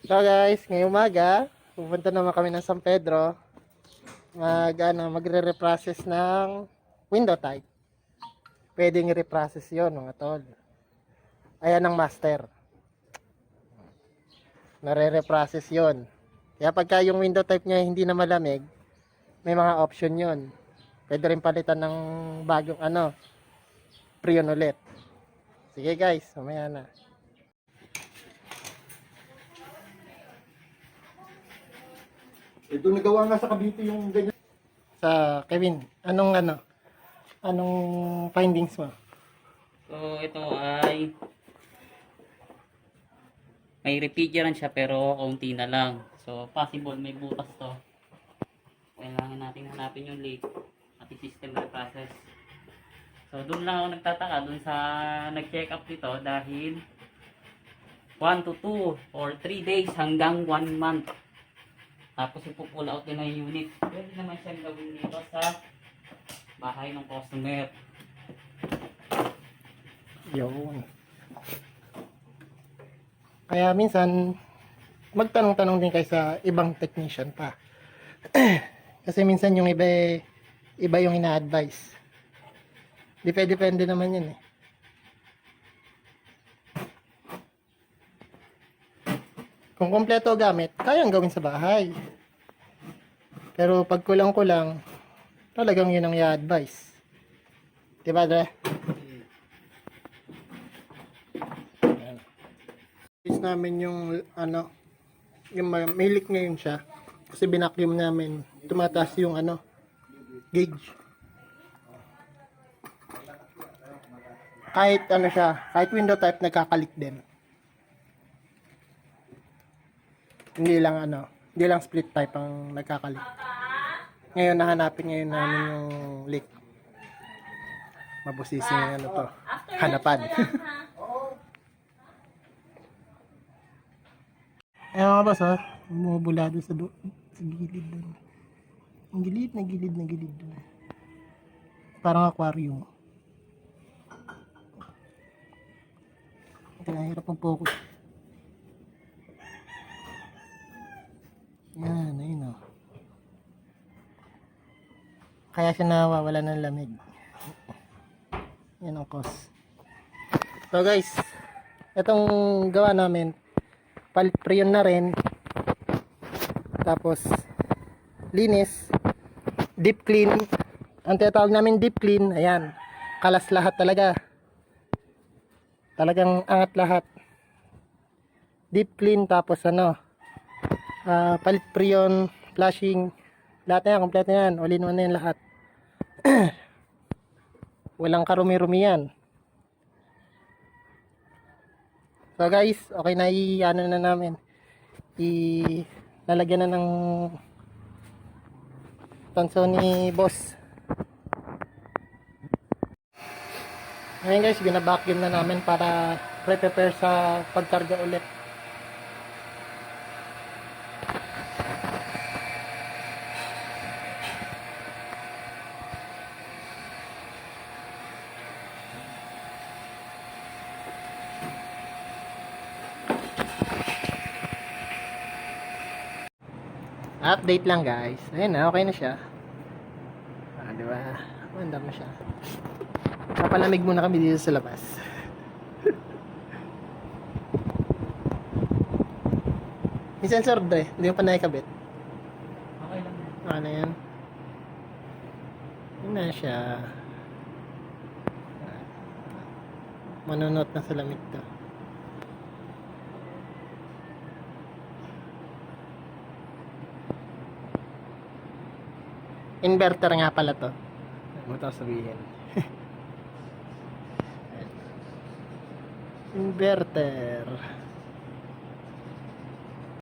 So guys, ngayong umaga, pupunta naman kami ng San Pedro. Magre-reprocess ng window type. Pwedeng i-reprocess yun, mga tol. Ayan ang master. Nare-reprocess yun. Kaya pagka yung window type niya hindi na malamig, may mga option yun. Pwede rin palitan ng bagong preon ulit. Sige guys, mamaya na. Ito nagawa nga sa Cavite yung ganyan. Sa Kevin, anong findings mo? So, ito ay may refrigerant siya pero kaunti na lang. So, possible may butas to. Kailangan natin hanapin yung leak at i-system reprocess. So, doon lang ako nagtataka doon sa nag-check up dito dahil 1 to 2 or 3 days hanggang 1 month. Tapos ipupull out din na yung unit. Pwede naman siyang gawin dito sa bahay ng customer. Yun. Kaya minsan, magtanong-tanong din kayo sa ibang technician pa. Kasi minsan yung iba yung ina-advise. Depende naman yun eh. Kung kompleto gamit, kayang gawin sa bahay. Pero pag kulang-kulang, talagang yun ang i-advise. Diba, Dre? Ayan. Is namin yung yung may leak ngayon siya. Kasi binacuum namin, tumataas yung gauge. Kahit kahit window type nagkakalik din. Hindi lang split type ang nagkakalik. Ngayon namin yung leak. Mabusising hanapan. Ayan mga boss, bumubula doon sa gilid doon. Ang gilid doon. Parang aquarium. Kaya hirap ang focus. Yan, ayun o. Kaya siya nawawala ng lamig. Yan ang cause. So guys, itong gawa namin, palit preon na rin. Tapos, linis. Deep clean. Ang tinatawag namin deep clean, ayan. Kalas lahat talaga. Talagang angat lahat. Deep clean, tapos palit preon, flashing, lahat na yan, kompleto yan, all in one na yan lahat. Walang karumi-rumi yan. So guys, okay na na namin. Lalagyan na ng tanso ni boss. Ngayon guys, binabacuum na namin para prepare sa pagkarga ulit. Update lang guys. Ayun na, okay na siya. Diba? Mandar na siya. Papalamig muna kami dito sa labas. Yung sensor Dre, hindi mo pa nakikabit. Okay lang yan. Okay na yan. Yun na siya. Manunot na sa lamig to. Inverter nga pala to. Ano mo sabihin? Inverter.